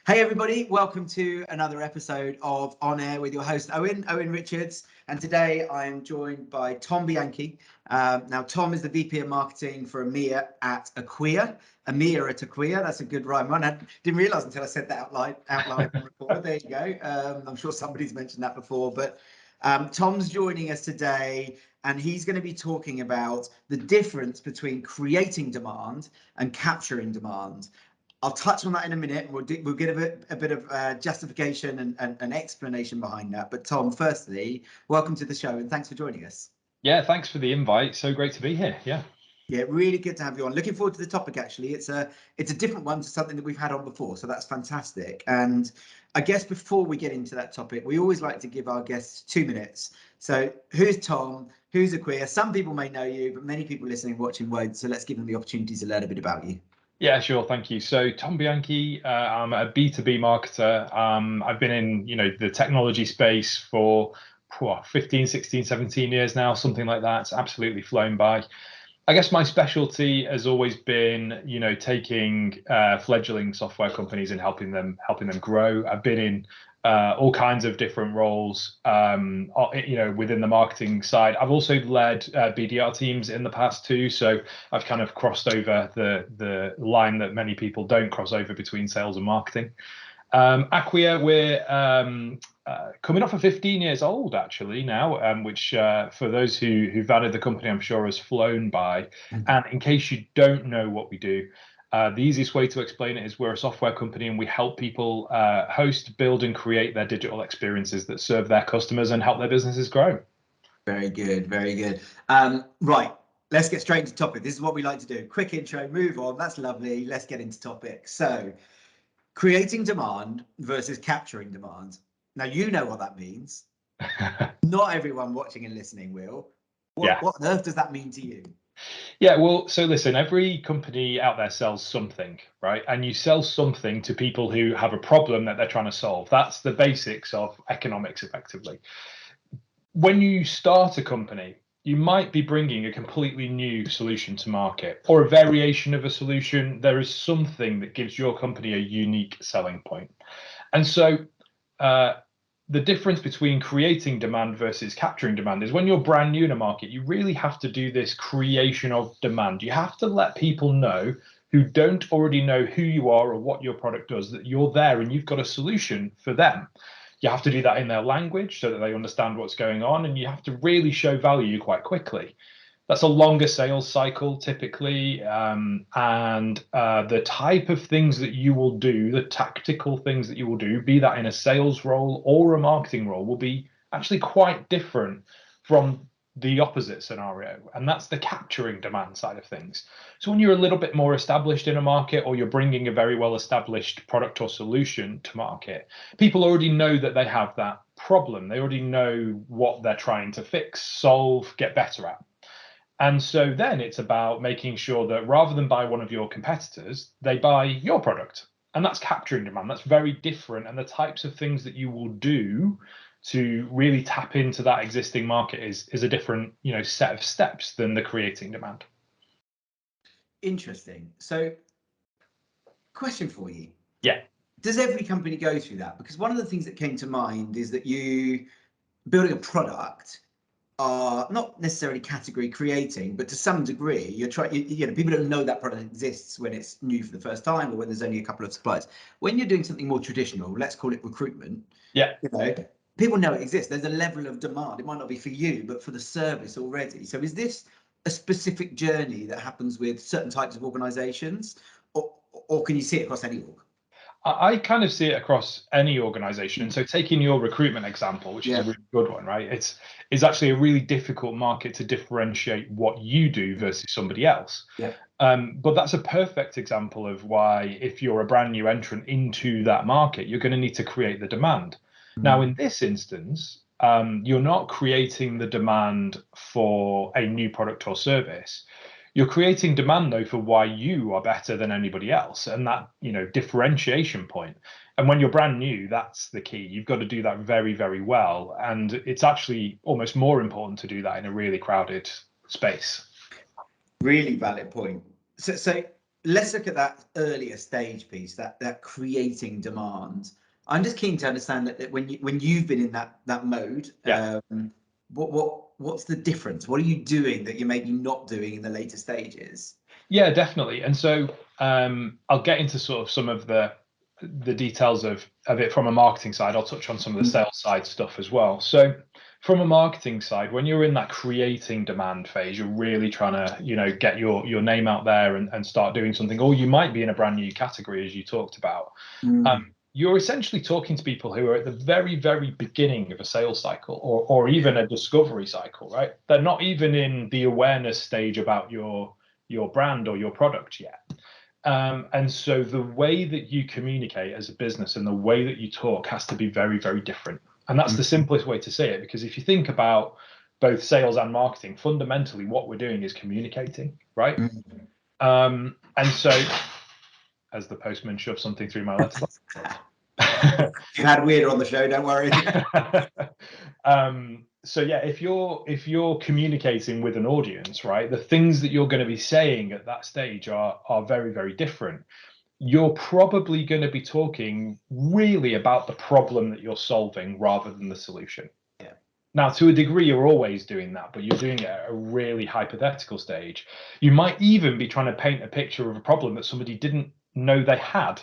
Hey everybody, welcome to another episode of On Air with your host Owen Richards, and today I'm joined by Tom Bianchi. Now Tom is the VP of Marketing for EMEA at Acquia. EMEA at Acquia, that's a good rhyme. I didn't realise until I said that out loud on record. There you go. I'm sure somebody's mentioned that before, but Tom's joining us today, and he's going to be talking about the difference between creating demand and capturing demand. I'll touch on that in a minute. We'll give a bit of justification and explanation behind that. But Tom, firstly, welcome to the show and thanks for joining us. Yeah, thanks for the invite. So great to be here. Yeah, really good to have you on. Looking forward to the topic. Actually, it's a different one to something that we've had on before, so that's fantastic. And I guess before we get into that topic, we always like to give our guests 2 minutes. So who's Tom? Who's Acquia? Some people may know you, but many people listening, watching won't. So let's give them the opportunity to learn a bit about you. Yeah, sure. Thank you. So Tom Bianchi, I'm a B2B marketer. I've been in, the technology space for 15, 16, 17 years now, something like that. It's absolutely flown by. I guess my specialty has always been, taking fledgling software companies and helping them grow. I've been in all kinds of different roles, within the marketing side. I've also led BDR teams in the past too, so I've kind of crossed over the line that many people don't cross over between sales and marketing. Acquia, we're coming off of 15 years old actually now, which for those who've added the company, I'm sure has flown by. And in case you don't know what we do, the easiest way to explain it is we're a software company and we help people host, build and create their digital experiences that serve their customers and help their businesses grow. Very good, very good. Right, let's get straight into topic. This is what we like to do. Quick intro, move on. That's lovely. Let's get into topic. So, creating demand versus capturing demand. Now, you know what that means. Not everyone watching and listening will. What on earth does that mean to you? Yeah, well, so listen, every company out there sells something, right? And you sell something to people who have a problem that they're trying to solve. That's the basics of economics, effectively. When you start a company, you might be bringing a completely new solution to market or a variation of a solution. There is something that gives your company a unique selling point. And so the difference between creating demand versus capturing demand is when you're brand new in a market, you really have to do this creation of demand. You have to let people know who don't already know who you are or what your product does, that you're there and you've got a solution for them. You have to do that in their language so that they understand what's going on, and you have to really show value quite quickly. That's a longer sales cycle typically, and the type of things that you will do, the tactical things that you will do, be that in a sales role or a marketing role, will be actually quite different from the opposite scenario, and that's the capturing demand side of things. So when you're a little bit more established in a market, or you're bringing a very well established product or solution to market, people already know that they have that problem. They already know what they're trying to fix, solve, get better at. And so then it's about making sure that rather than buy one of your competitors, they buy your product. And that's capturing demand. That's very different. And the types of things that you will do to really tap into that existing market is a different, set of steps than the creating demand. Interesting. So, question for you. Yeah. Does every company go through that? Because one of the things that came to mind is that you building a product are not necessarily category creating, but to some degree, you're trying. People don't know that product exists when it's new for the first time, or when there's only a couple of suppliers. When you're doing something more traditional, let's call it recruitment. Yeah. People know it exists. There's a level of demand. It might not be for you, but for the service already. So, is this a specific journey that happens with certain types of organisations, or can you see it across any org? I kind of see it across any organization. And so taking your recruitment example, which is a really good one, right? It's actually a really difficult market to differentiate what you do versus somebody else. Yeah. But that's a perfect example of why, if you're a brand new entrant into that market, you're going to need to create the demand. Now, in this instance, you're not creating the demand for a new product or service. You're creating demand, though, for why you are better than anybody else, and that, differentiation point. And when you're brand new, that's the key. You've got to do that very, very well. And it's actually almost more important to do that in a really crowded space. Really valid point. So let's look at that earlier stage piece, that creating demand. I'm just keen to understand that when you've been in that mode, Yeah. what's the difference? What are you doing that you're maybe not doing in the later stages? Yeah, definitely. And so I'll get into sort of some of the details of it from a marketing side. I'll touch on some of the sales side stuff as well. So from a marketing side, when you're in that creating demand phase, you're really trying to, get your name out there and start doing something, or you might be in a brand new category, as you talked about. You're essentially talking to people who are at the very, very beginning of a sales cycle or even a discovery cycle, right? They're not even in the awareness stage about your brand or your product yet. And so the way that you communicate as a business and the way that you talk has to be very, very different. And that's the simplest way to say it, because if you think about both sales and marketing, fundamentally what we're doing is communicating, right? And so, as the postman shoves something through my letterbox. You had Weird on the show, don't worry. So yeah, if you're communicating with an audience, right, the things that you're going to be saying at that stage are very, very different. You're probably going to be talking really about the problem that you're solving rather than the solution. Yeah. Now, to a degree, you're always doing that, but you're doing it at a really hypothetical stage. You might even be trying to paint a picture of a problem that somebody didn't know they had,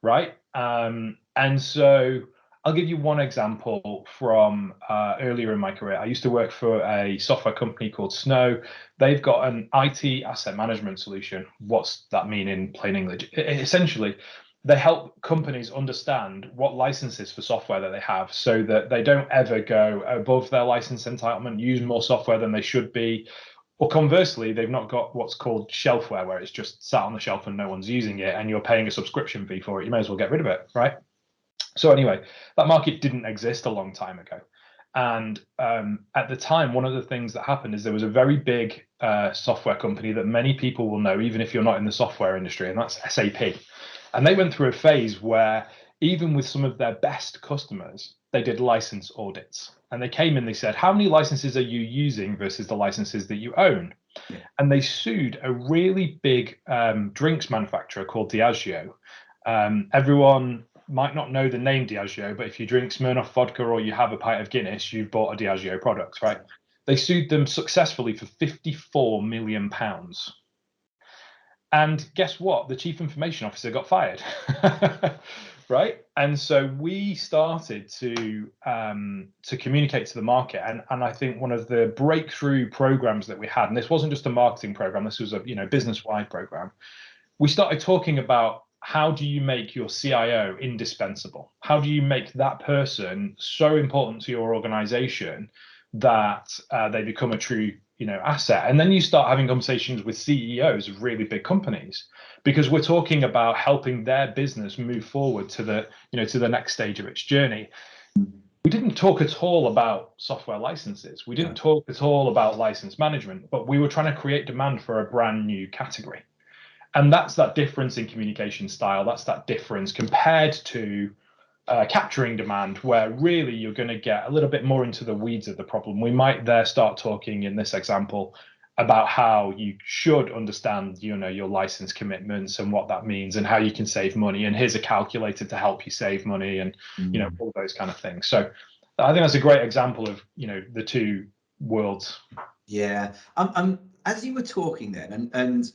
right? And so I'll give you one example from earlier in my career. I used to work for a software company called Snow. They've got an IT asset management solution. What's that mean in plain English? Essentially, they help companies understand what licenses for software that they have so that they don't ever go above their license entitlement, use more software than they should be. Or conversely, they've not got what's called shelfware, where it's just sat on the shelf and no one's using it, and you're paying a subscription fee for it. You may as well get rid of it, right? So anyway, that market didn't exist a long time ago. And at the time, one of the things that happened is there was a very big software company that many people will know, even if you're not in the software industry, and that's SAP. And they went through a phase where even with some of their best customers, they did license audits. And they came in, they said, how many licenses are you using versus the licenses that you own? Yeah. And they sued a really big drinks manufacturer called Diageo. Everyone might not know the name Diageo, but if you drink Smirnoff vodka or you have a pint of Guinness, you've bought a Diageo product, right? They sued them successfully for £54 million. And guess what? The chief information officer got fired, right? And so we started to communicate to the market, and I think one of the breakthrough programs that we had, and this wasn't just a marketing program, this was a business-wide program. We started talking about how do you make your CIO indispensable? How do you make that person so important to your organization that they become a true asset? And then you start having conversations with CEOs of really big companies, because we're talking about helping their business move forward to the next stage of its journey. We didn't talk at all about software licenses. We didn't talk at all about license management, but we were trying to create demand for a brand new category. And that's that difference in communication style. That's that difference compared to capturing demand, where really you're going to get a little bit more into the weeds of the problem. We might there start talking in this example about how you should understand, your license commitments and what that means and how you can save money. And here's a calculator to help you save money and, all those kind of things. So I think that's a great example of, the two worlds. Yeah. As you were talking then, and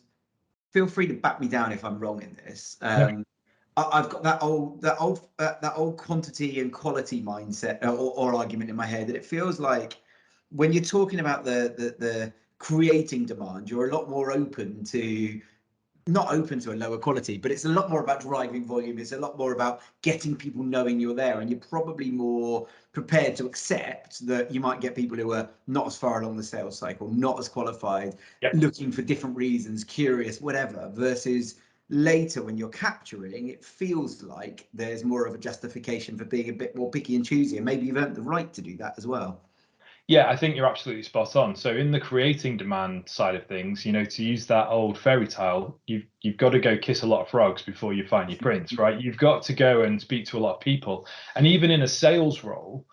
feel free to back me down if I'm wrong in this. I've got that old quantity and quality mindset or argument in my head, that it feels like when you're talking about the creating demand, you're a lot more not open to a lower quality, but it's a lot more about driving volume. It's a lot more about getting people knowing you're there, and you're probably more prepared to accept that you might get people who are not as far along the sales cycle, not as qualified, looking for different reasons, curious, whatever, versus later when you're capturing, it feels like there's more of a justification for being a bit more picky and choosy, and maybe you've earned the right to do that as well. Yeah, I think you're absolutely spot on. So in the creating demand side of things, to use that old fairy tale, you've got to go kiss a lot of frogs before you find your prince, right? You've got to go and speak to a lot of people. And even in a sales role,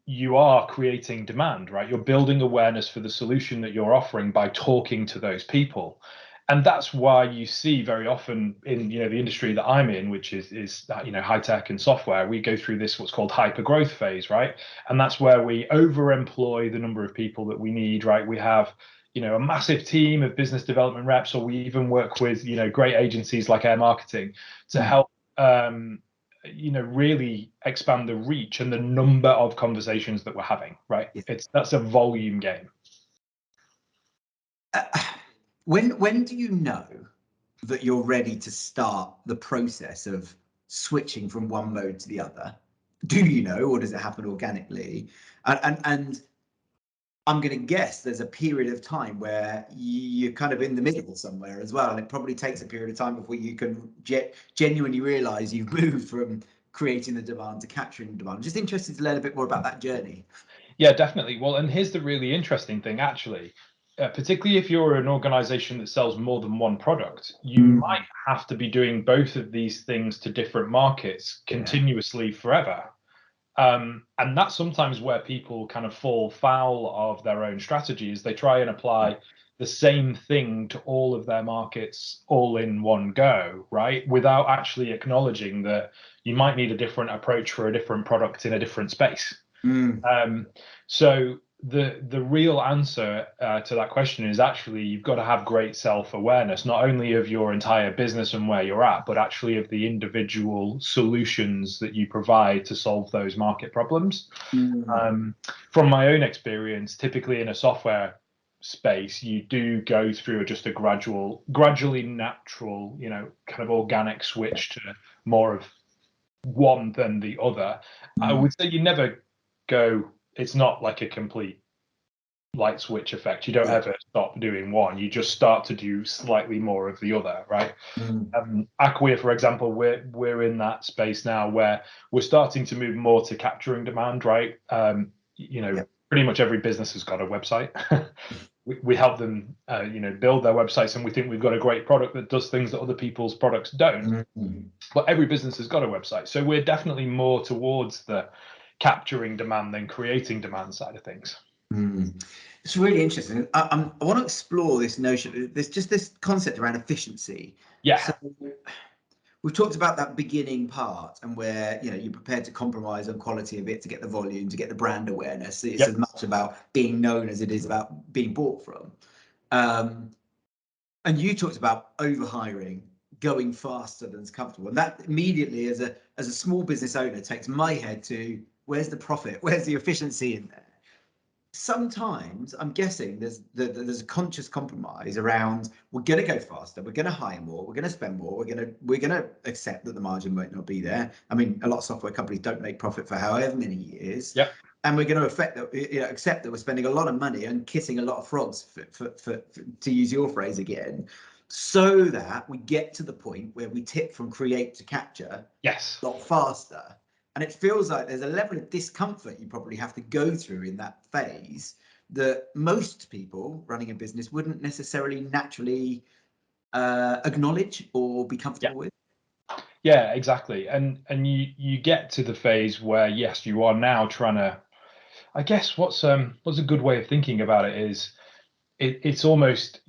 you are creating demand, right? You're building awareness for the solution that you're offering by talking to those people. And that's why you see very often in the industry that I'm in, which is high tech and software, we go through this what's called hyper growth phase, right? And that's where we overemploy the number of people that we need, right? We have a massive team of business development reps, or we even work with great agencies like Air Marketing to help really expand the reach and the number of conversations that we're having, right? That's a volume game. When do you know that you're ready to start the process of switching from one mode to the other? Do you know, or does it happen organically? And I'm going to guess there's a period of time where you're kind of in the middle somewhere as well, and it probably takes a period of time before you can genuinely realize you've moved from creating the demand to capturing the demand. I'm just interested to learn a bit more about that journey. Yeah, definitely. Well, and here's the really interesting thing, actually. Particularly if you're an organization that sells more than one product, you might have to be doing both of these things to different markets continuously forever. And that's sometimes where people kind of fall foul of their own strategies. They try and apply the same thing to all of their markets all in one go, right? Without actually acknowledging that you might need a different approach for a different product in a different space. So the real answer to that question is actually you've got to have great self-awareness, not only of your entire business and where you're at, but actually of the individual solutions that you provide to solve those market problems. From my own experience, typically in a software space, you do go through just a gradually natural, kind of organic switch to more of one than the other. I would say you never go, it's not like a complete light switch effect. You don't ever stop doing one. You just start to do slightly more of the other, right? Acquia, for example, we're in that space now where we're starting to move more to capturing demand, right? Pretty much every business has got a website. We help them, build their websites, and we think we've got a great product that does things that other people's products don't. But every business has got a website, so we're definitely more towards the capturing demand than creating demand side of things. It's really interesting. I want to explore this notion. There's just this concept around efficiency. So we've talked about that beginning part, and where you're prepared to compromise on quality a bit to get the volume, to get the brand awareness. It's as much about being known as it is about being bought from. And you talked about overhiring, going faster than's comfortable, and that immediately, as a small business owner, takes my head to where's the profit, where's the efficiency in there. Sometimes I'm guessing there's a conscious compromise around, we're going to go faster, we're going to hire more, we're going to spend more, we're going to accept that the margin might not be there. I mean, a lot of software companies don't make profit for however many years. And we're going to accept that we're spending a lot of money and kissing a lot of frogs, for to use your phrase again, so that we get to the point where we tip from create to capture a lot faster. And it feels like there's a level of discomfort you probably have to go through in that phase that most people running a business wouldn't necessarily naturally acknowledge or be comfortable with. Yeah, exactly. And you get to the phase where, yes, you are now trying to, I guess what's a good way of thinking about it is it's almost,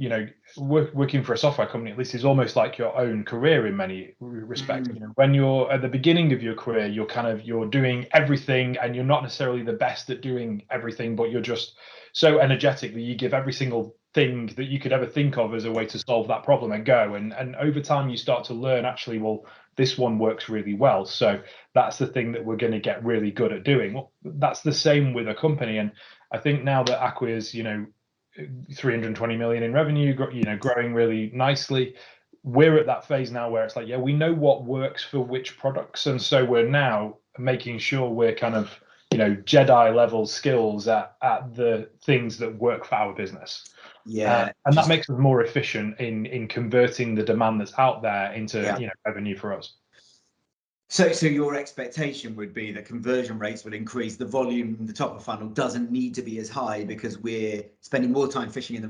working for a software company, at least, is almost like your own career in many respects. When you're at the beginning of your career, you're doing everything, and you're not necessarily the best at doing everything, but you're just so energetic that you give every single thing that you could ever think of as a way to solve that problem a go. And over time, you start to learn, actually, well, this one works really well, so that's the thing that we're going to get really good at doing. Well, that's the same with a company. And I think now that Acquia's, 320 million in revenue, growing really nicely, we're at that phase now where it's like, we know what works for which products, and so we're now making sure we're kind of Jedi level skills at the things that work for our business. And that makes us more efficient in converting the demand that's out there into revenue for us. So your expectation would be that conversion rates will increase, the volume, the top of funnel doesn't need to be as high because we're spending more time fishing in the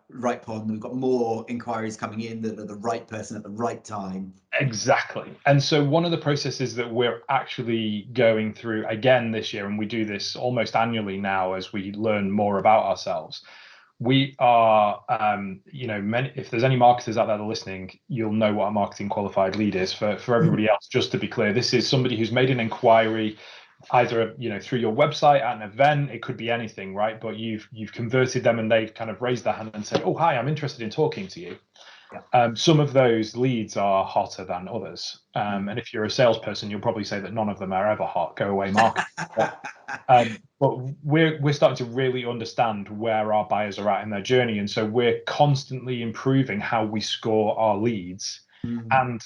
right pond. We've got more inquiries coming in that are the right person at the right time. Exactly. And so one of the processes that we're actually going through again this year, and we do this almost annually now as we learn more about ourselves, We are, if there's any marketers out there that are listening, you'll know what a marketing qualified lead is. For everybody else, just to be clear, this is somebody who's made an inquiry, either through your website at an event. It could be anything, right? But you've converted them, and they've kind of raised their hand and said, "Oh, hi, I'm interested in talking to you." Some of those leads are hotter than others, and if you're a salesperson, you'll probably say that none of them are ever hot. Go away, market. But we're starting to really understand where our buyers are at in their journey, and so we're constantly improving how we score our leads. And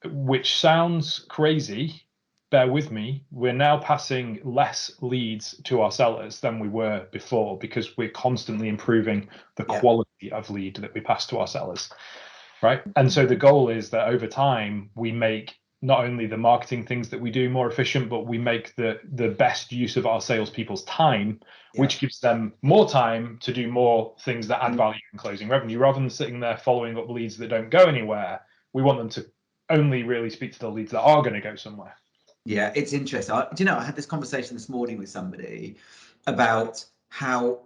which sounds crazy, bear with me, we're now passing less leads to our sellers than we were before, because we're constantly improving the quality of lead that we pass to our sellers, right? And so the goal is that over time we make not only the marketing things that we do more efficient, but we make the best use of our salespeople's time, which gives them more time to do more things that add value in closing revenue, rather than sitting there following up leads that don't go anywhere. We want them to only really speak to the leads that are going to go somewhere. Yeah, it's interesting. I had this conversation this morning with somebody about how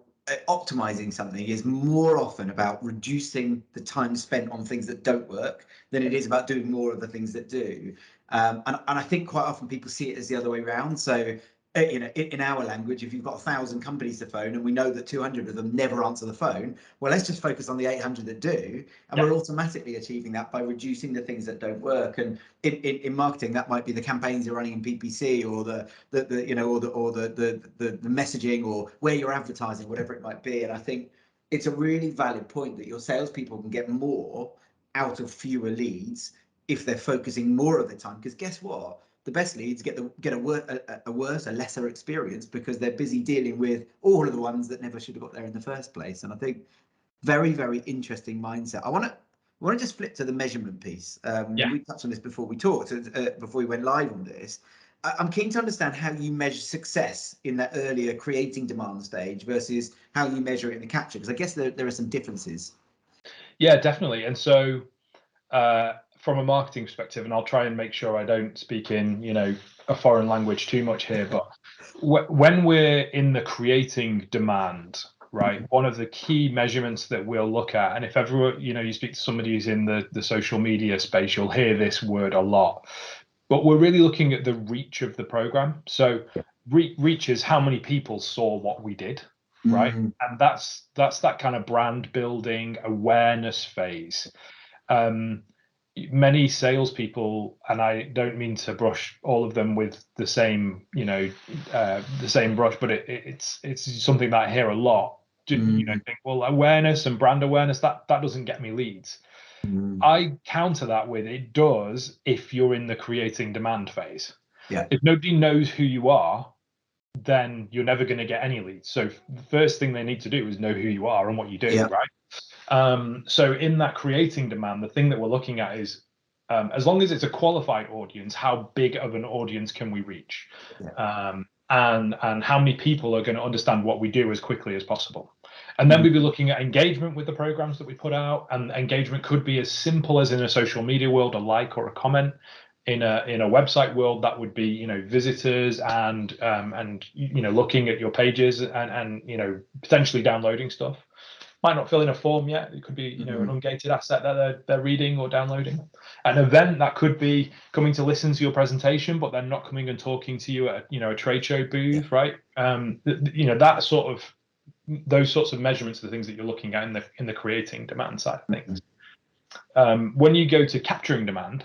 optimizing something is more often about reducing the time spent on things that don't work than it is about doing more of the things that do. And I think quite often people see it as the other way around. So, in our language, if you've got 1,000 companies to phone and we know that 200 of them never answer the phone, well, let's just focus on the 800 that do, and we're automatically achieving that by reducing the things that don't work. And in marketing, that might be the campaigns you're running in PPC, or the messaging, or where you're advertising, whatever it might be. And I think it's a really valid point that your salespeople can get more out of fewer leads if they're focusing more of the time. Because guess what? The best leads get a lesser experience, because they're busy dealing with all of the ones that never should have got there in the first place. And I think very, very interesting mindset. I want to just flip to the measurement piece. We touched on this before we talked, before we went live on this. I'm keen to understand how you measure success in that earlier creating demand stage versus how you measure it in the capture, because I guess there are some differences. Yeah, definitely. And so from a marketing perspective, and I'll try and make sure I don't speak in a foreign language too much here, but when we're in the creating demand, right, one of the key measurements that we'll look at, and if ever you speak to somebody who's in the social media space, you'll hear this word a lot, but we're really looking at the reach of the program. So reach is how many people saw what we did, right? And that's that kind of brand building awareness phase. Many salespeople, and I don't mean to brush all of them with the same brush, but it's something that I hear a lot. Think, well, awareness and brand awareness, that doesn't get me leads. I counter that with, it does if you're in the creating demand phase. If nobody knows who you are, then you're never going to get any leads. So the first thing they need to do is know who you are and what you do, right? So in that creating demand, the thing that we're looking at is, as long as it's a qualified audience, how big of an audience can we reach? And how many people are going to understand what we do as quickly as possible? And then we'd be looking at engagement with the programs that we put out. And engagement could be as simple as, in a social media world, a like or a comment. In a website world, that would be visitors and looking at your pages and potentially downloading stuff. Might not fill in a form yet. It could be an ungated asset that they're reading or downloading. An event, that could be coming to listen to your presentation, but then not coming and talking to you at a trade show booth, right? That sort of, those sorts of measurements are the things that you're looking at in the creating demand side of things. When you go to capturing demand,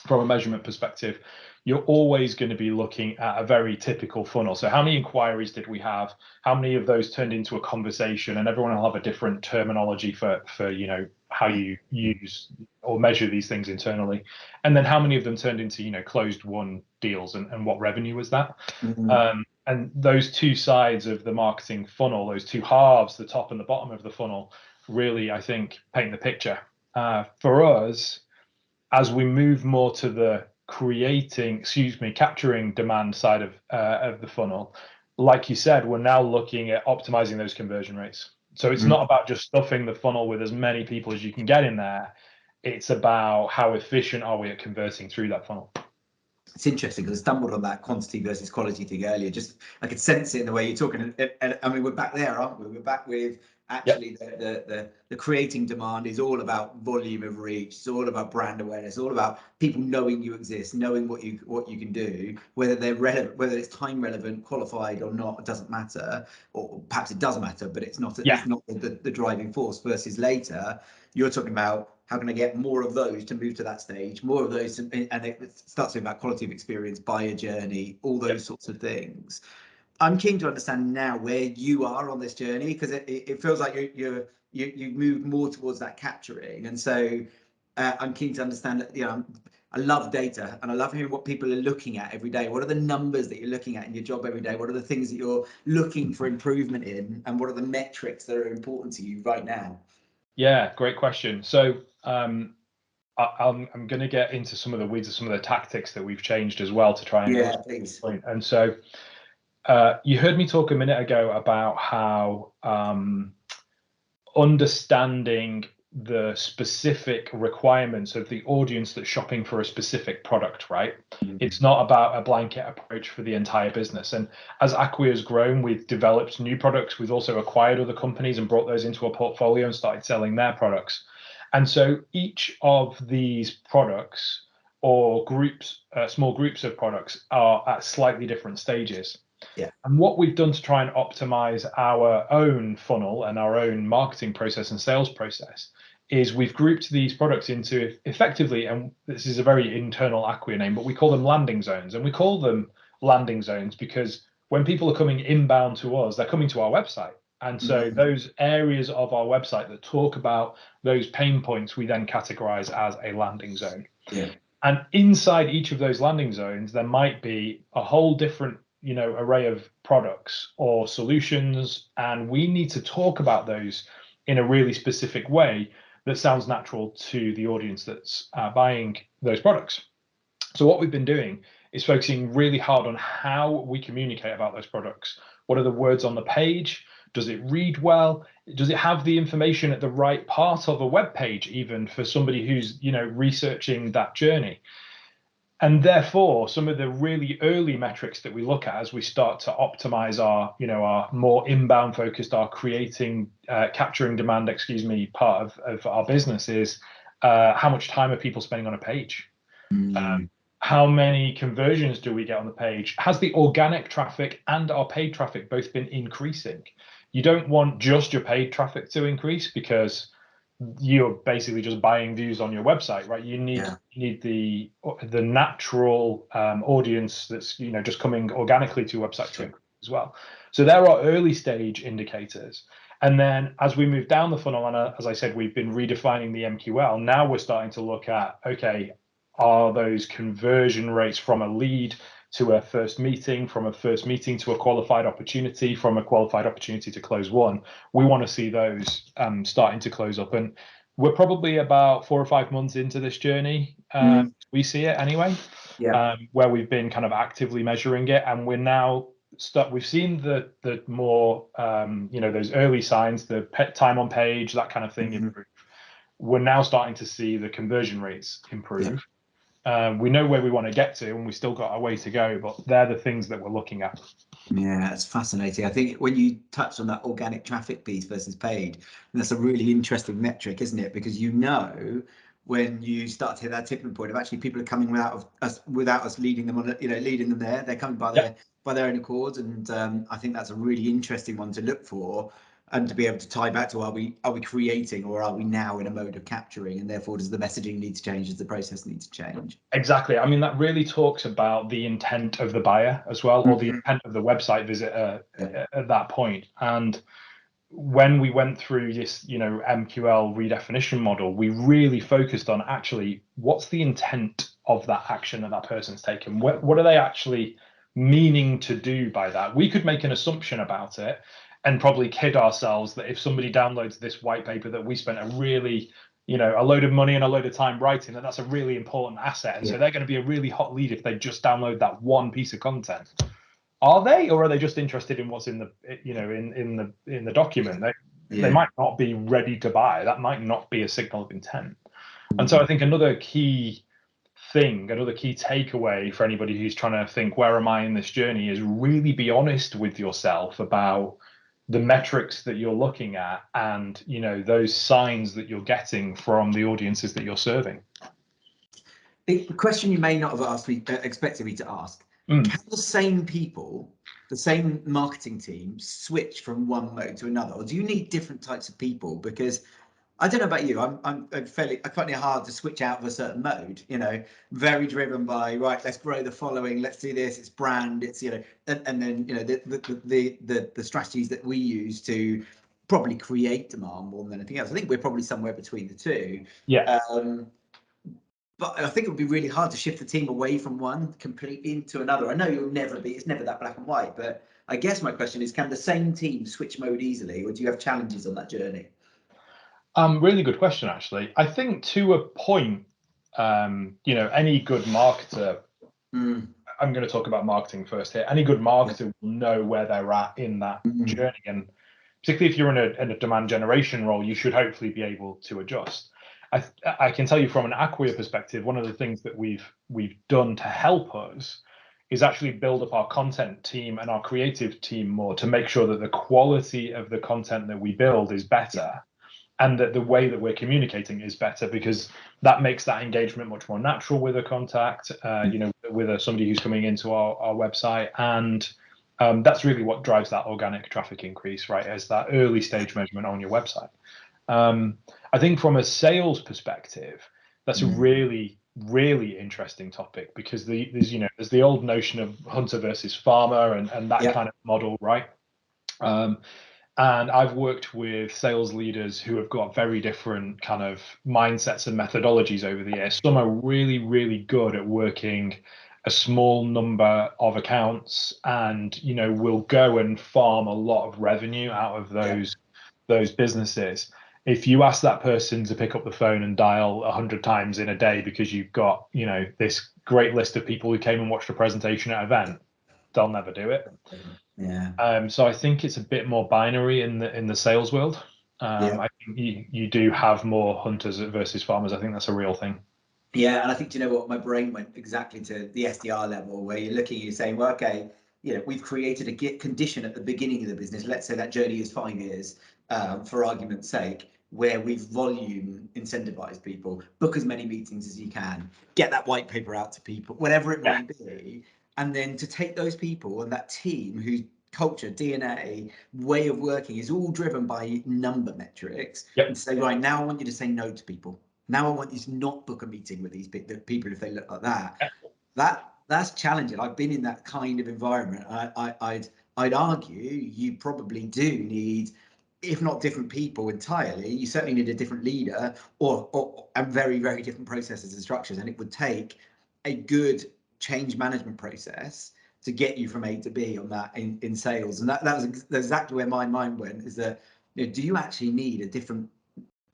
from a measurement perspective, you're always going to be looking at a very typical funnel. So how many inquiries did we have? How many of those turned into a conversation? And everyone will have a different terminology for how you use or measure these things internally. And then how many of them turned into closed won deals, and what revenue was that? And those two sides of the marketing funnel, those two halves, the top and the bottom of the funnel, really, I think, paint the picture. For us, as we move more to the capturing demand side of the funnel, like you said, we're now looking at optimizing those conversion rates. So it's not about just stuffing the funnel with as many people as you can get in there. It's about how efficient are we at converting through that funnel. It's interesting because I stumbled on that quantity versus quality thing earlier. Just I could sense it in the way you're talking. And I mean, we're back there, aren't we? We're back with Actually, the creating demand is all about volume of reach. It's all about brand awareness. It's all about people knowing you exist, knowing what you can do, whether they're relevant, whether it's time relevant, qualified or not, it doesn't matter. Or perhaps it does matter, but it's not. Yeah. It's not the driving force. Versus later, you're talking about how can I get more of those to move to that stage, more of those, and it starts about quality of experience, buyer journey, all those sorts of things. I'm keen to understand now where you are on this journey, because it feels like you move more towards that capturing, and so I'm keen to understand that. I love data, and I love hearing what people are looking at every day. What are the numbers that you're looking at in your job every day? What are the things that you're looking for improvement in, and what are the metrics that are important to you right now? Yeah, great question. So I'm going to get into some of the weeds of some of the tactics that we've changed as well to try and Please. point. And so you heard me talk a minute ago about how understanding the specific requirements of the audience that's shopping for a specific product, right? Mm-hmm. It's not about a blanket approach for the entire business. And as Acquia has grown, we've developed new products. We've also acquired other companies and brought those into a portfolio and started selling their products. And so each of these products or groups, small groups of products, are at slightly different stages. Yeah. And what we've done to try and optimize our own funnel and our own marketing process and sales process is we've grouped these products into effectively, and this is a very internal Acquia name, but we call them landing zones. And we call them landing zones because when people are coming inbound to us, they're coming to our website. And so those areas of our website that talk about those pain points, we then categorize as a landing zone. Yeah. And inside each of those landing zones, there might be a whole different array of products or solutions, and we need to talk about those in a really specific way that sounds natural to the audience that's buying those products. So what we've been doing is focusing really hard on how we communicate about those products. What are the words on the page? Does it read well? Does it have the information at the right part of a web page, even for somebody who's researching that journey? And therefore, some of the really early metrics that we look at as we start to optimize our more inbound focused, our capturing demand, part of our business is how much time are people spending on a page? How many conversions do we get on the page? Has the organic traffic and our paid traffic both been increasing? You don't want just your paid traffic to increase because you're basically just buying views on your website, right? You need the natural audience that's just coming organically to your website to increase as well. So there are early stage indicators, and then as we move down the funnel, and as I said, we've been redefining the MQL. Now we're starting to look at, okay, are those conversion rates from a lead to a first meeting, from a first meeting to a qualified opportunity, from a qualified opportunity to close one? We want to see those starting to close up. And we're probably about 4 or 5 months into this journey. We see it anyway, where we've been kind of actively measuring it. And we're now we've seen the more, those early signs, the time on page, that kind of thing improve. We're now starting to see the conversion rates improve. We know where we want to get to, and we still got a way to go, but they're the things that we're looking at. Yeah, it's fascinating. I think when you touched on that organic traffic piece versus paid, that's a really interesting metric, isn't it? Because when you start to hit that tipping point of actually people are coming without us leading them on, leading them there. They're coming by their own accord, and I think that's a really interesting one to look for. And to be able to tie back to are we creating, or are we now in a mode of capturing, and therefore does the messaging need to change, does the process need to change? Exactly. I mean, that really talks about the intent of the buyer as well, or the intent of the website visitor at that point. And when we went through this MQL redefinition model, we really focused on actually what's the intent of that action that person's taken. What are they actually meaning to do by that? We could make an assumption about it and probably kid ourselves that if somebody downloads this white paper that we spent a load of money and a load of time writing, that's a really important asset. And so they're going to be a really hot lead if they just download that one piece of content. Are they, or are they just interested in what's in the in the document? They might not be ready to buy. That might not be a signal of intent. And so I think another key takeaway for anybody who's trying to think, where am I in this journey, is really be honest with yourself about the metrics that you're looking at and, you know, those signs that you're getting from the audiences that you're serving. The question you may not have asked me, expected me to ask, can the same people, the same marketing team switch from one mode to another, or do you need different types of people? Because I don't know about you, I find it hard to switch out of a certain mode, you know, very driven by, right, let's grow the following, let's do this, it's brand, it's, you know, and then, you know, the strategies that we use to probably create demand more than anything else. I think we're probably somewhere between the two. Yeah. But I think it would be really hard to shift the team away from one completely into another. I know it's never that black and white, but I guess my question is, can the same team switch mode easily, or do you have challenges on that journey? Really good question, actually. I think to a point, you know, any good marketer, I'm going to talk about marketing first here. Any good marketer will know where they're at in that journey. And particularly if you're in a demand generation role, you should hopefully be able to adjust. I can tell you from an Acquia perspective, one of the things that we've done to help us is actually build up our content team and our creative team more to make sure that the quality of the content that we build is better and that the way that we're communicating is better, because that makes that engagement much more natural with a contact, you know, with somebody who's coming into our website. And that's really what drives that organic traffic increase, right, as that early stage measurement on your website. I think from a sales perspective, that's a really, really interesting topic, because there's the old notion of hunter versus farmer and that kind of model, right? And I've worked with sales leaders who have got very different kind of mindsets and methodologies over the years. Some are really, really good at working a small number of accounts and, you know, will go and farm a lot of revenue out of those businesses. If you ask that person to pick up the phone and dial 100 times in a day because you've got, you know, this great list of people who came and watched a presentation at an event, they'll never do it. So I think it's a bit more binary in the sales world. I think you do have more hunters versus farmers. I think that's a real thing. Yeah, and I think, you know what, my brain went exactly to the SDR level, where you're looking, you're saying, well, okay, you know, we've created a condition at the beginning of the business. Let's say that journey is 5 years, for argument's sake, where we've volume incentivized people, book as many meetings as you can, get that white paper out to people, whatever it might be. And then to take those people and that team whose culture, DNA, way of working is all driven by number metrics, and say, right, now I want you to say no to people. Now I want you to not book a meeting with these people if they look like that. That's challenging. I've been in that kind of environment. I'd argue you probably do need, if not different people entirely, you certainly need a different leader or very, very different processes and structures. And it would take a good change management process to get you from A to B on that in sales. And that was exactly where my mind went, is that, you know, do you actually need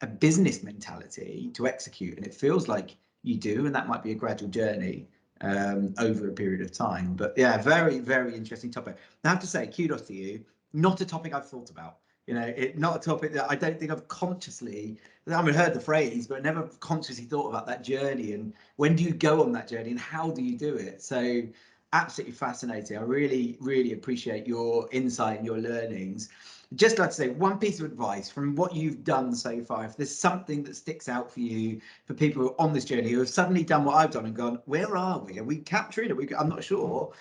a business mentality to execute? And it feels like you do, and that might be a gradual journey over a period of time. But yeah, very, very interesting topic. I have to say, kudos to you. Not a topic I've thought about. You know, not a topic that I don't think I've consciously, I haven't heard the phrase, but never consciously thought about that journey. And when do you go on that journey and how do you do it? So absolutely fascinating. I really, really appreciate your insight and your learnings. Just like to say, one piece of advice from what you've done so far, if there's something that sticks out for you, for people who are on this journey who have suddenly done what I've done and gone, where are we? Are we capturing it? I'm not sure.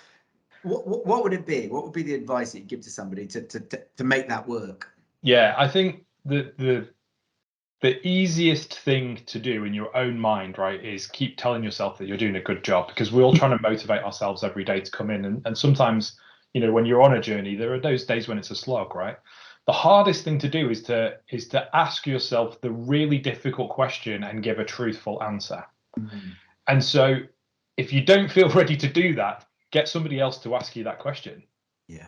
What would it be? What would be the advice that you give to somebody to make that work? Yeah, I think the easiest thing to do in your own mind, right, is keep telling yourself that you're doing a good job, because we're all trying to motivate ourselves every day to come in. And sometimes, you know, when you're on a journey, there are those days when it's a slog, right? The hardest thing to do is to ask yourself the really difficult question and give a truthful answer. And so if you don't feel ready to do that, get somebody else to ask you that question.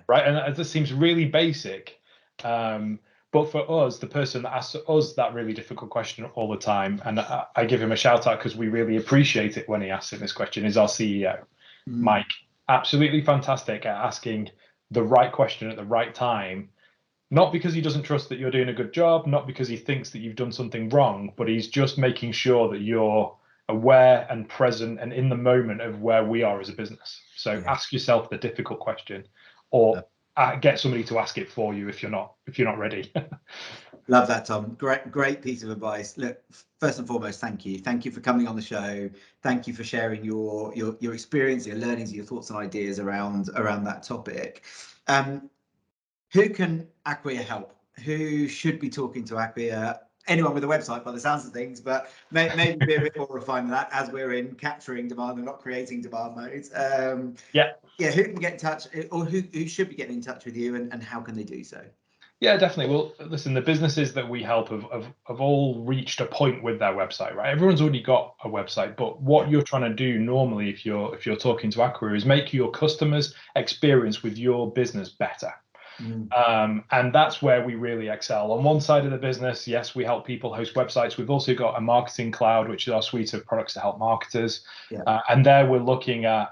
Right. And that seems really basic. But for us, the person that asks us that really difficult question all the time, and I give him a shout out because we really appreciate it when he asks him this question, is our CEO, Mike. Absolutely fantastic at asking the right question at the right time. Not because he doesn't trust that you're doing a good job, not because he thinks that you've done something wrong, but he's just making sure that you're aware and present and in the moment of where we are as a business. So ask yourself the difficult question, or get somebody to ask it for you if you're not ready. Love that, Tom. Great piece of advice. Look, first and foremost, thank you. Thank you for coming on the show. Thank you for sharing your experience, your learnings, your thoughts and ideas around that topic. Who can Acquia help? Who should be talking to Acquia? Anyone with a website by the sounds of things, but maybe be a bit more refined than that, as we're in capturing demand and not creating demand mode. Yeah, who can get in touch, or who should be getting in touch with you, and how can they do so? Yeah, definitely. Well, listen, the businesses that we help have all reached a point with their website, right? Everyone's already got a website, but what you're trying to do normally, if you're talking to Acquia, is make your customers' experience with your business better. And that's where we really excel. On one side of the business, yes, we help people host websites. We've also got a marketing cloud, which is our suite of products to help marketers. And there we're looking at,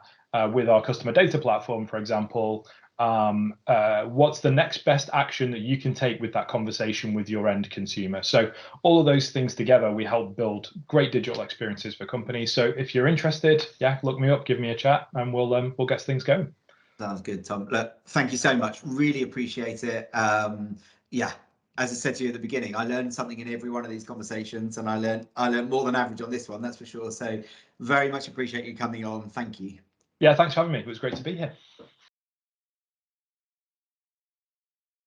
with our customer data platform, for example, what's the next best action that you can take with that conversation with your end consumer. So all of those things together, we help build great digital experiences for companies. So if you're interested, yeah, look me up, give me a chat, and we'll get things going. Sounds good, Tom. Look, thank you so much. Really appreciate it. Yeah, as I said to you at the beginning, I learned something in every one of these conversations, and I learned more than average on this one, that's for sure. So very much appreciate you coming on. Thank you. Yeah, thanks for having me. It was great to be here.